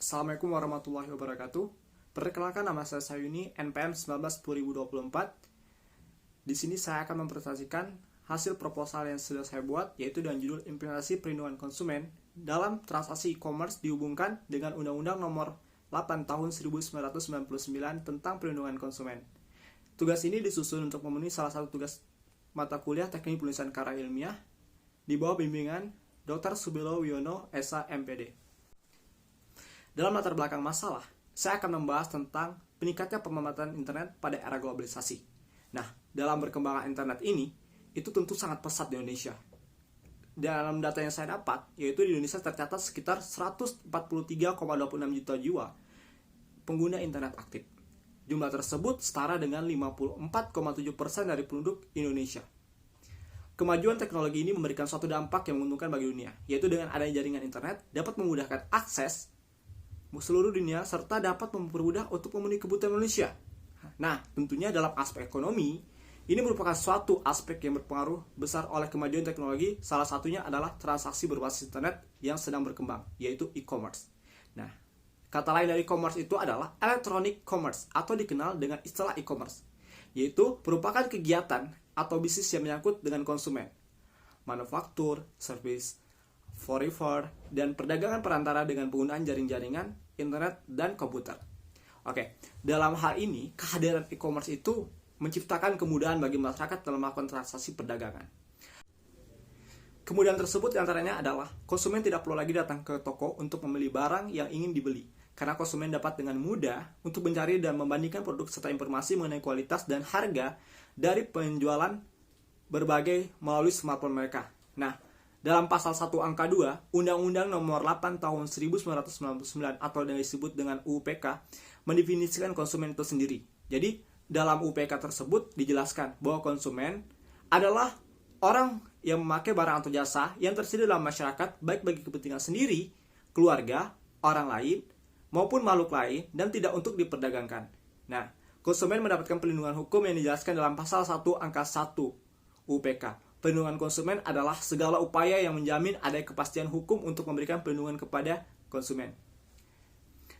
Assalamualaikum warahmatullahi wabarakatuh. Perkenalkan, nama saya Sayuni, NPM 19/2024. Di sini saya akan mempresentasikan hasil proposal yang sudah saya buat, yaitu dengan judul Implementasi Perlindungan Konsumen dalam Transaksi E-commerce dihubungkan dengan Undang-Undang Nomor 8 Tahun 1999 tentang Perlindungan Konsumen. Tugas ini disusun untuk memenuhi salah satu tugas mata kuliah Teknik Penulisan Karya Ilmiah di bawah bimbingan Dr. Subilo Wiono, SA, MPD. Dalam latar belakang masalah, saya akan membahas tentang peningkatnya pemanfaatan internet pada era globalisasi. Nah, dalam berkembangnya internet ini, itu tentu sangat pesat di Indonesia. Dalam data yang saya dapat, yaitu di Indonesia tercatat sekitar 143,26 juta jiwa pengguna internet aktif. Jumlah tersebut setara dengan 54,7% dari penduduk Indonesia. Kemajuan teknologi ini memberikan suatu dampak yang menguntungkan bagi dunia, yaitu dengan adanya jaringan internet dapat memudahkan akses seluruh dunia serta dapat mempermudah untuk memenuhi kebutuhan manusia. Nah, tentunya dalam aspek ekonomi, ini merupakan suatu aspek yang berpengaruh besar oleh kemajuan teknologi. Salah satunya adalah transaksi berbasis internet yang sedang berkembang, yaitu e-commerce. Nah, kata lain dari e-commerce itu adalah electronic commerce atau dikenal dengan istilah e-commerce, yaitu merupakan kegiatan atau bisnis yang menyangkut dengan konsumen, manufaktur, service, forever, dan perdagangan perantara dengan penggunaan jaringan, internet, dan komputer. Oke, dalam hal ini, kehadiran e-commerce itu menciptakan kemudahan bagi masyarakat dalam melakukan transaksi perdagangan. Kemudahan tersebut diantaranya adalah konsumen tidak perlu lagi datang ke toko untuk membeli barang yang ingin dibeli, karena konsumen dapat dengan mudah untuk mencari dan membandingkan produk serta informasi mengenai kualitas dan harga dari penjualan berbagai melalui smartphone mereka. Nah, dalam pasal 1 angka 2, Undang-Undang Nomor 8 Tahun 1999 atau yang disebut dengan UPK mendefinisikan konsumen itu sendiri. Jadi, dalam UPK tersebut dijelaskan bahwa konsumen adalah orang yang memakai barang atau jasa yang tersedia dalam masyarakat baik bagi kepentingan sendiri, keluarga, orang lain, maupun makhluk lain dan tidak untuk diperdagangkan. Nah, konsumen mendapatkan perlindungan hukum yang dijelaskan dalam pasal 1 angka 1 UPK. Perlindungan konsumen adalah segala upaya yang menjamin adanya kepastian hukum untuk memberikan perlindungan kepada konsumen.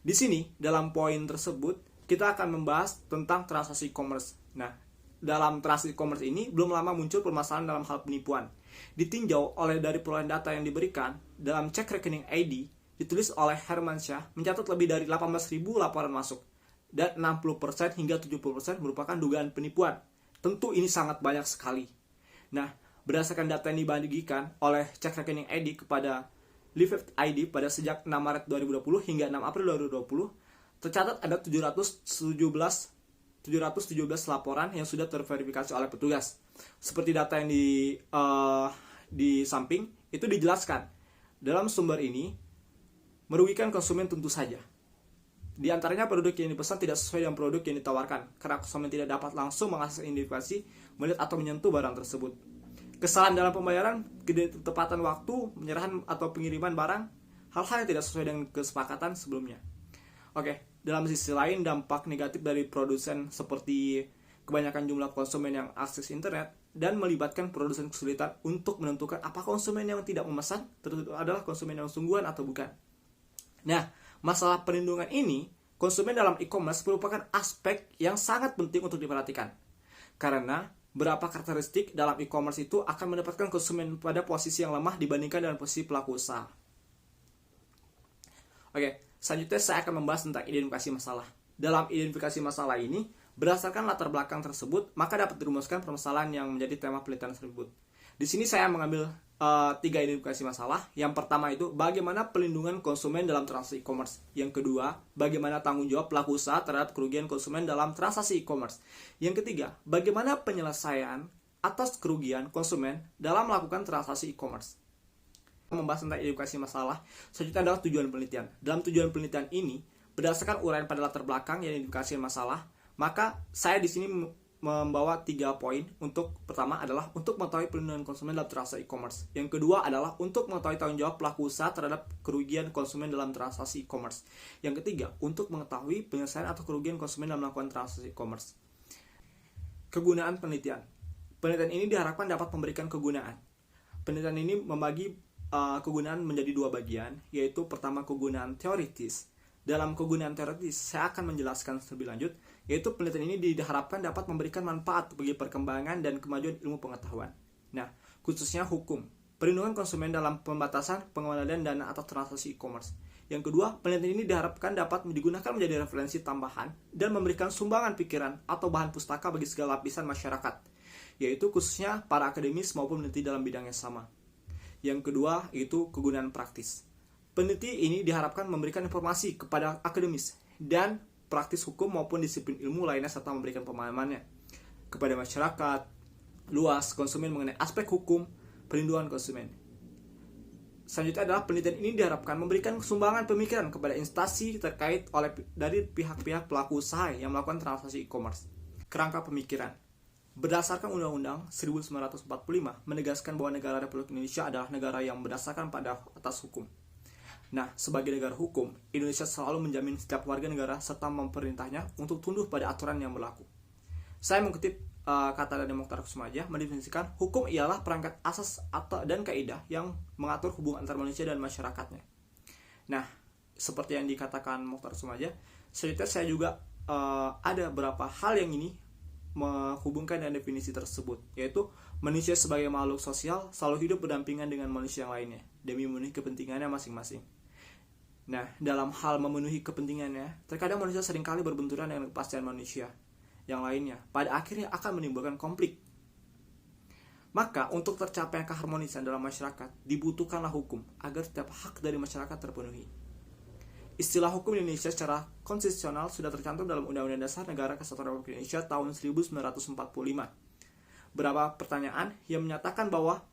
Di sini, dalam poin tersebut, kita akan membahas tentang transaksi e-commerce. Nah, dalam transaksi e-commerce ini, belum lama muncul permasalahan dalam hal penipuan. Ditinjau oleh dari perolehan data yang diberikan, dalam cek rekening ID, ditulis oleh Hermansyah, mencatat lebih dari 18.000 laporan masuk. Dan 60% hingga 70% merupakan dugaan penipuan. Tentu ini sangat banyak sekali. Nah, berdasarkan data yang dibagikan oleh cek rekening ID kepada Live ID pada sejak 6 Maret 2020 hingga 6 April 2020, tercatat ada 717 laporan yang sudah terverifikasi oleh petugas. Seperti data yang di samping, itu dijelaskan. Dalam sumber ini, merugikan konsumen tentu saja. Di antaranya produk yang dipesan tidak sesuai dengan produk yang ditawarkan, karena konsumen tidak dapat langsung mengakses identifikasi, melihat atau menyentuh barang tersebut. Kesalahan dalam pembayaran, ketepatan waktu, penyerahan atau pengiriman barang, hal-hal yang tidak sesuai dengan kesepakatan sebelumnya. Oke, dalam sisi lain, dampak negatif dari produsen seperti kebanyakan jumlah konsumen yang akses internet dan melibatkan produsen kesulitan untuk menentukan apa konsumen yang tidak memesan adalah konsumen yang sungguhan atau bukan. Nah, masalah perlindungan ini, konsumen dalam e-commerce merupakan aspek yang sangat penting untuk diperhatikan. Karena berapa karakteristik dalam e-commerce itu akan mendapatkan konsumen pada posisi yang lemah dibandingkan dengan posisi pelaku usaha. Oke, selanjutnya saya akan membahas tentang identifikasi masalah. Dalam identifikasi masalah ini, berdasarkan latar belakang tersebut, maka dapat dirumuskan permasalahan yang menjadi tema penelitian tersebut. Di sini saya mengambil 3 identifikasi masalah. Yang pertama itu, bagaimana pelindungan konsumen dalam transaksi e-commerce. Yang kedua, bagaimana tanggung jawab pelaku usaha terhadap kerugian konsumen dalam transaksi e-commerce. Yang ketiga, bagaimana penyelesaian atas kerugian konsumen dalam melakukan transaksi e-commerce. Membahas tentang identifikasi masalah, selanjutnya adalah tujuan penelitian. Dalam tujuan penelitian ini, berdasarkan uraian pada latar belakang yang identifikasi masalah, maka saya di sini membawa 3 poin. Untuk pertama adalah untuk mengetahui perlindungan konsumen dalam transaksi e-commerce. Yang kedua adalah untuk mengetahui tanggung jawab pelaku usaha terhadap kerugian konsumen dalam transaksi e-commerce. Yang ketiga, untuk mengetahui penyelesaian atau kerugian konsumen dalam melakukan transaksi e-commerce. Kegunaan penelitian. Penelitian ini diharapkan dapat memberikan kegunaan. Penelitian ini membagi kegunaan menjadi 2 bagian, yaitu pertama kegunaan teoritis Dalam kegunaan teoritis, saya akan menjelaskan lebih lanjut, yaitu penelitian ini diharapkan dapat memberikan manfaat bagi perkembangan dan kemajuan ilmu pengetahuan. Nah, khususnya hukum, perlindungan konsumen dalam pembatasan pengelolaan dana atau transaksi e-commerce. Yang kedua, penelitian ini diharapkan dapat digunakan menjadi referensi tambahan dan memberikan sumbangan pikiran atau bahan pustaka bagi segala lapisan masyarakat, yaitu khususnya para akademis maupun peneliti dalam bidang yang sama. Yang kedua, yaitu kegunaan praktis. Peneliti ini diharapkan memberikan informasi kepada akademis dan praktis hukum maupun disiplin ilmu lainnya serta memberikan pemahamannya kepada masyarakat luas konsumen mengenai aspek hukum perlindungan konsumen. Selanjutnya adalah penelitian ini diharapkan memberikan sumbangan pemikiran kepada instansi terkait dari pihak-pihak pelaku usaha yang melakukan transaksi e-commerce. Kerangka pemikiran. Berdasarkan Undang-Undang 1945 menegaskan bahwa negara Republik Indonesia adalah negara yang berdasarkan pada atas hukum. Nah, sebagai negara hukum, Indonesia selalu menjamin setiap warga negara serta memerintahnya untuk tunduk pada aturan yang berlaku. Saya mengutip kata dari Mokhtar Kussumaja mendefinisikan hukum ialah perangkat asas atau dan kaidah yang mengatur hubungan antar manusia dan masyarakatnya. Nah, seperti yang dikatakan Mokhtar Kussumaja, selanjutnya saya juga ada beberapa hal yang ini menghubungkan dengan definisi tersebut, yaitu manusia sebagai makhluk sosial selalu hidup berdampingan dengan manusia yang lainnya demi memenuhi kepentingannya masing-masing. Nah, dalam hal memenuhi kepentingannya, terkadang manusia seringkali berbenturan dengan kepastian manusia yang lainnya, pada akhirnya akan menimbulkan konflik. Maka, untuk tercapai keharmonisan dalam masyarakat, dibutuhkanlah hukum agar setiap hak dari masyarakat terpenuhi. Istilah hukum Indonesia secara konstitusional sudah tercantum dalam Undang-Undang Dasar Negara Kesatuan Republik Indonesia tahun 1945. Beberapa pertanyaan yang menyatakan bahwa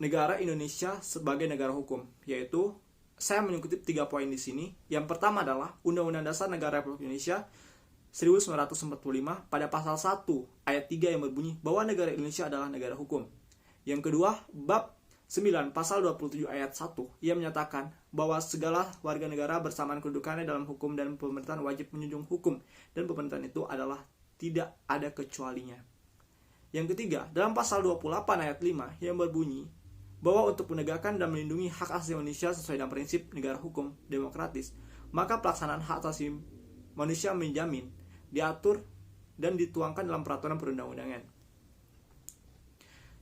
negara Indonesia sebagai negara hukum, yaitu saya mengutip 3 poin di sini. Yang pertama adalah Undang-Undang Dasar Negara Republik Indonesia 1945 pada pasal 1 ayat 3 yang berbunyi bahwa negara Indonesia adalah negara hukum. Yang kedua, bab 9 pasal 27 ayat 1 yang menyatakan bahwa segala warga negara bersamaan kedudukannya dalam hukum dan pemerintahan wajib menjunjung hukum dan pemerintahan itu adalah tidak ada kecualinya. Yang ketiga, dalam pasal 28 ayat 5 yang berbunyi bahwa untuk menegakkan dan melindungi hak asasi manusia sesuai dengan prinsip negara hukum demokratis, maka pelaksanaan hak asasi manusia menjamin, diatur, dan dituangkan dalam peraturan perundang-undangan.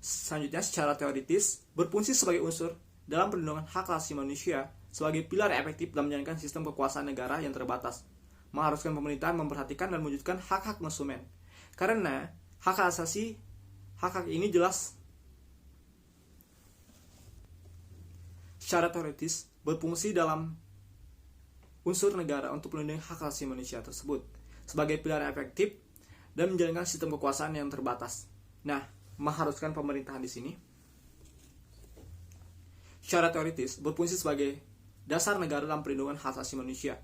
Selanjutnya, secara teoritis, berfungsi sebagai unsur dalam perlindungan hak asasi manusia sebagai pilar efektif dalam menjalankan sistem kekuasaan negara yang terbatas, mengharuskan pemerintahan memperhatikan dan mewujudkan hak-hak konsumen. Karena hak ini jelas secara teoritis berfungsi dalam unsur negara untuk melindungi hak asasi manusia tersebut sebagai pilar efektif dan menjalankan sistem kekuasaan yang terbatas. Nah, mengharuskan pemerintahan di sini secara teoritis berfungsi sebagai dasar negara dalam perlindungan hak asasi manusia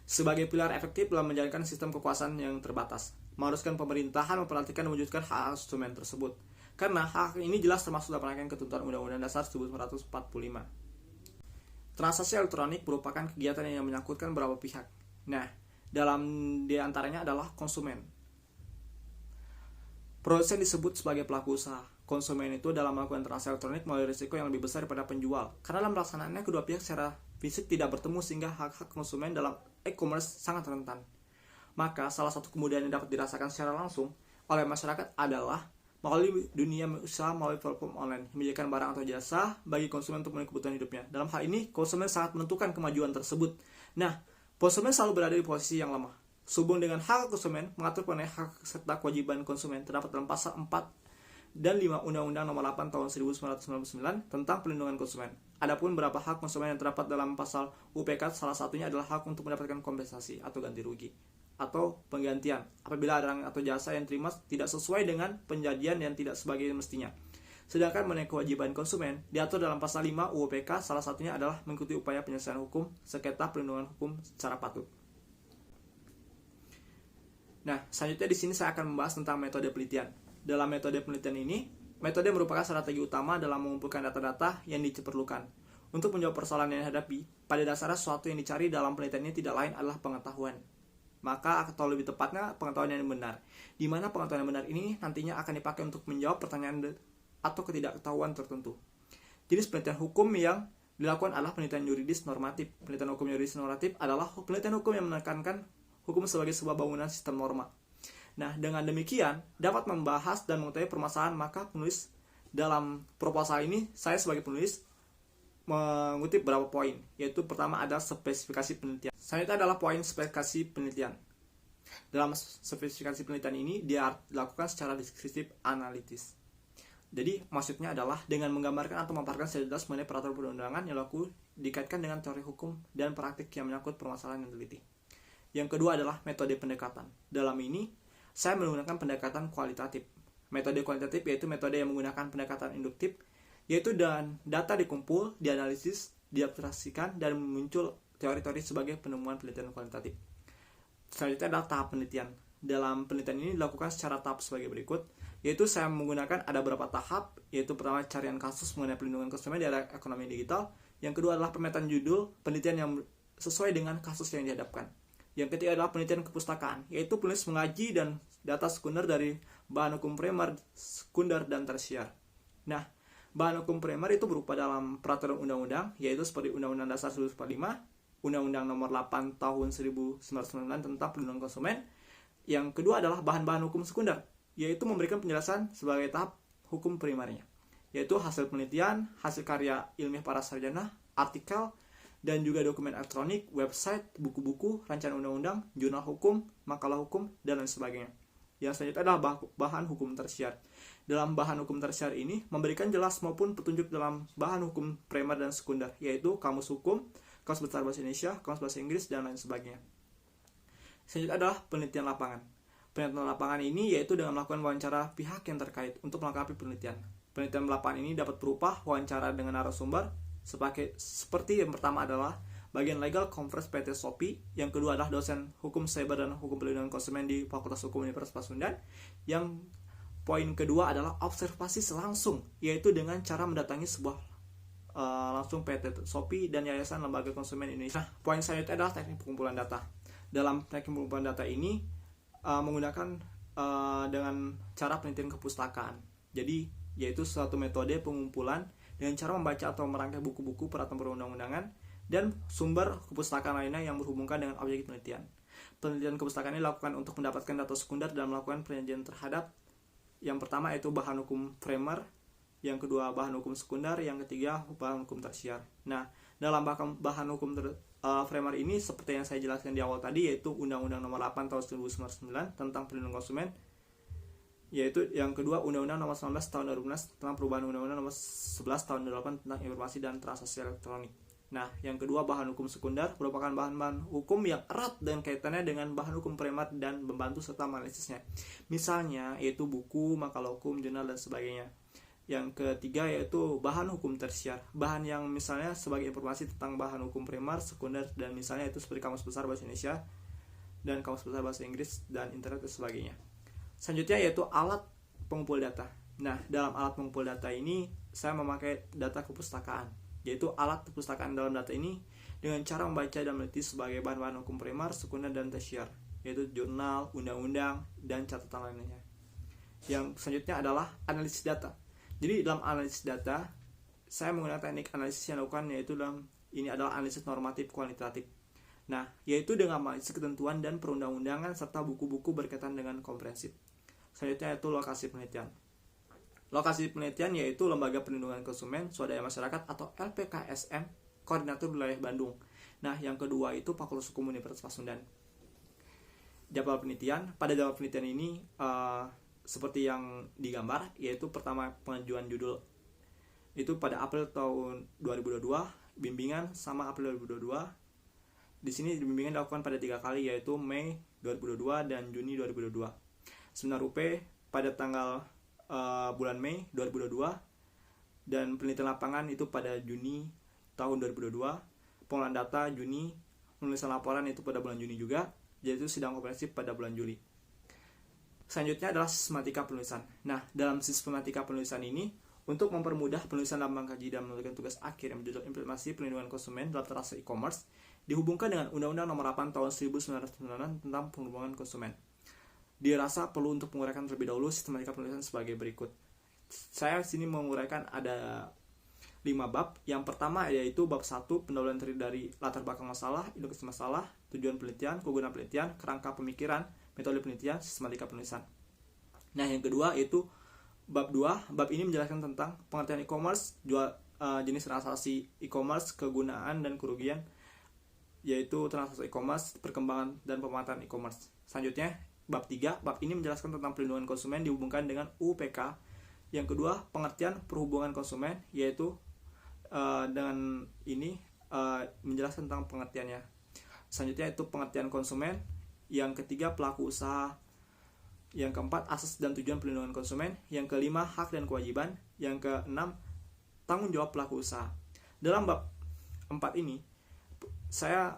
sebagai pilar efektif dalam menjalankan sistem kekuasaan yang terbatas. Mengharuskan pemerintahan memperhatikan dan mewujudkan hak konsumen tersebut. Karena hak ini jelas termasuk dalam rangkaian ketentuan Undang-Undang Dasar 1945. Transaksi elektronik merupakan kegiatan yang menyangkutkan beberapa pihak. Nah, di antaranya adalah konsumen. Produsen disebut sebagai pelaku usaha. Konsumen itu dalam melakukan transaksi elektronik melalui risiko yang lebih besar daripada penjual. Karena dalam pelaksanaannya kedua pihak secara fisik tidak bertemu sehingga hak-hak konsumen dalam e-commerce sangat rentan. Maka salah satu kemudahan yang dapat dirasakan secara langsung oleh masyarakat adalah melalui dunia usaha melalui platform online, menyediakan barang atau jasa bagi konsumen untuk memenuhi kebutuhan hidupnya. Dalam hal ini, konsumen sangat menentukan kemajuan tersebut. Nah, konsumen selalu berada di posisi yang lemah. Sehubung dengan hak konsumen, mengatur mengenai hak serta kewajiban konsumen terdapat dalam pasal 4 dan 5 Undang-Undang Nomor 8 Tahun 1999 tentang Perlindungan Konsumen. Adapun beberapa hak konsumen yang terdapat dalam pasal UPK, salah satunya adalah hak untuk mendapatkan kompensasi atau ganti rugi atau penggantian apabila barang atau jasa yang terima tidak sesuai dengan penjanjian yang tidak sebagai mestinya. Sedangkan mengenai kewajiban konsumen diatur dalam pasal 5 UPK, salah satunya adalah mengikuti upaya penyelesaian hukum sengketa perlindungan hukum secara patut. Nah, selanjutnya di sini saya akan membahas tentang metode penelitian. Dalam metode penelitian ini, metode merupakan strategi utama dalam mengumpulkan data-data yang diperlukan. Untuk menjawab persoalan yang dihadapi, pada dasarnya sesuatu yang dicari dalam penelitian ini tidak lain adalah pengetahuan. Maka atau lebih tepatnya pengetahuan yang benar. Di mana pengetahuan yang benar ini nantinya akan dipakai untuk menjawab pertanyaan atau ketidaktahuan tertentu. Jenis penelitian hukum yang dilakukan adalah penelitian yuridis normatif. Penelitian hukum yuridis normatif adalah penelitian hukum yang menekankan hukum sebagai sebuah bangunan sistem norma. Nah, dengan demikian dapat membahas dan mengetahui permasalahan, maka penulis dalam proposal ini, saya sebagai penulis mengutip beberapa poin, yaitu pertama ada spesifikasi penelitian. Selanjutnya adalah poin spesifikasi penelitian. Dalam spesifikasi penelitian ini dia dilakukan secara deskriptif analitis. Jadi maksudnya adalah dengan menggambarkan atau memaparkan secara jelas mengenai peraturan perundangan yang dikaitkan dengan teori hukum dan praktik yang menyangkut permasalahan yang teliti. Yang kedua adalah metode pendekatan. Dalam ini saya menggunakan pendekatan kualitatif. Metode kualitatif yaitu metode yang menggunakan pendekatan induktif, yaitu dan data dikumpul, dianalisis, diabstraksikan, dan muncul teori-teori sebagai penemuan penelitian kualitatif. Selanjutnya adalah tahap penelitian. Dalam penelitian ini dilakukan secara tahap sebagai berikut, yaitu saya menggunakan ada beberapa tahap, yaitu pertama carian kasus mengenai pelindungan konsumen di era ekonomi digital. Yang kedua adalah pemetaan judul, penelitian yang sesuai dengan kasus yang dihadapkan. Yang ketiga adalah penelitian kepustakaan, yaitu penulis mengaji dan data sekunder dari bahan hukum primer, sekunder, dan tersier. Nah, bahan hukum primer itu berupa dalam peraturan undang-undang, yaitu seperti Undang-Undang Dasar 1945, Undang-Undang Nomor 8 Tahun 1999 tentang Perlindungan Konsumen. Yang kedua adalah bahan-bahan hukum sekunder, yaitu memberikan penjelasan sebagai tahap hukum primernya, yaitu hasil penelitian, hasil karya ilmiah para sarjana, artikel, dan juga dokumen elektronik, website, buku-buku, rancangan undang-undang, jurnal hukum, makalah hukum, dan lain sebagainya. Yang selanjutnya adalah bahan hukum tersier. Dalam bahan hukum tersier ini memberikan jelas maupun petunjuk dalam bahan hukum primer dan sekunder, yaitu kamus hukum, kamus besar bahasa Indonesia, kamus bahasa Inggris, dan lain sebagainya. Selanjutnya adalah penelitian lapangan. Penelitian lapangan ini yaitu dengan melakukan wawancara pihak yang terkait untuk melengkapi penelitian. Penelitian lapangan ini dapat berupa wawancara dengan narasumber, seperti yang pertama adalah bagian legal conference PT Shopee, yang kedua adalah dosen hukum cyber dan hukum pelindungan konsumen di Fakultas Hukum Universitas Pasundan. Yang poin kedua adalah observasi langsung, yaitu dengan cara mendatangi sebuah langsung PT Shopee dan Yayasan Lembaga Konsumen Indonesia. Nah, poin selanjutnya adalah teknik pengumpulan data. Dalam teknik pengumpulan data ini menggunakan dengan cara penelitian kepustakaan. Jadi yaitu suatu metode pengumpulan dengan cara membaca atau merangkai buku-buku peraturan perundang-undangan dan sumber kepustakaan lainnya yang berhubungan dengan objek penelitian. Penelitian kepustakaan ini dilakukan untuk mendapatkan data sekunder dan melakukan penelitian terhadap yang pertama yaitu bahan hukum primer, yang kedua bahan hukum sekunder, yang ketiga bahan hukum tersier. Nah, dalam bahan hukum primer ini seperti yang saya jelaskan di awal tadi, yaitu Undang-Undang Nomor 8 Tahun 1999 tentang Perlindungan Konsumen, yaitu yang kedua Undang-Undang Nomor 19 Tahun 2011 tentang perubahan Undang-Undang Nomor 11 Tahun 2008 tentang informasi dan transaksi elektronik. Nah, yang kedua bahan hukum sekunder merupakan bahan-bahan hukum yang erat dan kaitannya dengan bahan hukum primer dan membantu serta analisisnya. Misalnya yaitu buku, makalah hukum, jurnal, dan sebagainya. Yang ketiga yaitu bahan hukum tersier, bahan yang misalnya sebagai informasi tentang bahan hukum primer, sekunder, dan misalnya itu seperti kamus besar bahasa Indonesia dan kamus besar bahasa Inggris dan internet dan sebagainya. Selanjutnya yaitu alat pengumpul data. Nah, dalam alat pengumpul data ini saya memakai data kepustakaan, yaitu alat kepustakaan dalam data ini dengan cara membaca dan meneliti sebagai bahan-bahan hukum primer, sekunder, dan tersier, yaitu jurnal, undang-undang, dan catatan lainnya. Yang selanjutnya adalah analisis data. Jadi dalam analisis data, saya menggunakan teknik analisis yang dilakukan, yaitu dalam ini adalah analisis normatif kualitatif. Nah, yaitu dengan analisis ketentuan dan perundang-undangan serta buku-buku berkaitan dengan komprehensif. Selanjutnya yaitu lokasi penelitian. Lokasi penelitian yaitu Lembaga Perlindungan Konsumen Swadaya Masyarakat atau LPKSM, Koordinator Wilayah Bandung. Nah, yang kedua itu Fakultas Hukum Universitas Pasundan. Jadwal penelitian. Pada jadwal penelitian ini seperti yang digambar, yaitu pertama pengajuan judul itu pada April tahun 2022, bimbingan sama April 2022. Di sini bimbingan dilakukan pada 3 kali, yaitu Mei 2022 dan Juni 2022. Seminar UP pada tanggal bulan Mei 2022 dan penelitian lapangan itu pada Juni tahun 2022. Pengolahan data Juni, penulisan laporan itu pada bulan Juni juga, yaitu sidang komprehensif pada bulan Juli. Selanjutnya adalah sistematika penulisan. Nah, dalam sistematika penulisan ini, untuk mempermudah penulisan lambang kaji dan menentukan tugas akhir yang berjudul Implementasi Perlindungan Konsumen dalam Transaksi E-commerce, dihubungkan dengan Undang-Undang Nomor 8 Tahun 1999 tentang Perlindungan Konsumen. Dirasa perlu untuk menguraikan terlebih dahulu sistematika penulisan sebagai berikut. Saya di sini menguraikan ada 5 bab. Yang pertama yaitu bab 1, pendahuluan terdiri dari latar belakang masalah, indukasi masalah, tujuan penelitian, kegunaan penelitian, kerangka pemikiran, metode penelitian, sistematika penulisan. Nah, yang kedua yaitu bab 2. Bab ini menjelaskan tentang pengertian e-commerce, jenis transaksi e-commerce, kegunaan dan kerugian, yaitu transaksi e-commerce, perkembangan dan pemanfaatan e-commerce. Selanjutnya, bab 3. Bab ini menjelaskan tentang pelindungan konsumen dihubungkan dengan UPK. Yang kedua, pengertian perhubungan konsumen, yaitu dengan ini menjelaskan tentang pengertiannya. Selanjutnya itu pengertian konsumen. Yang ketiga, pelaku usaha. Yang keempat, asas dan tujuan pelindungan konsumen. Yang kelima, hak dan kewajiban. Yang keenam, tanggung jawab pelaku usaha. Dalam bab 4 ini, saya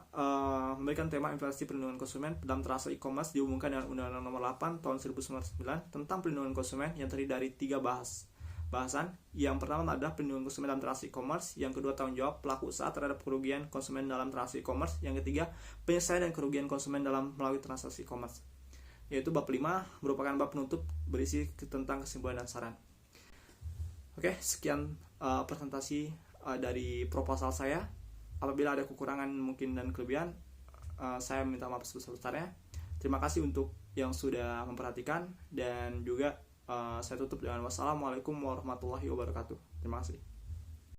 memberikan tema implementasi perlindungan konsumen dalam transaksi e-commerce dihubungkan dengan Undang-Undang Nomor 8 Tahun 1999 tentang perlindungan konsumen yang terdiri dari 3 bahasan. Yang pertama adalah perlindungan konsumen dalam transaksi e-commerce. Yang kedua, tanggung jawab pelaku usaha terhadap kerugian konsumen dalam transaksi e-commerce. Yang ketiga, penyelesaian dan kerugian konsumen dalam melalui transaksi e-commerce. Yaitu bab 5 merupakan bab penutup berisi tentang kesimpulan dan saran. Oke, sekian presentasi dari proposal saya. Apabila ada kekurangan mungkin dan kelebihan, saya minta maaf sebesar-besarnya. Terima kasih untuk yang sudah memperhatikan, dan juga saya tutup dengan wassalamualaikum warahmatullahi wabarakatuh. Terima kasih.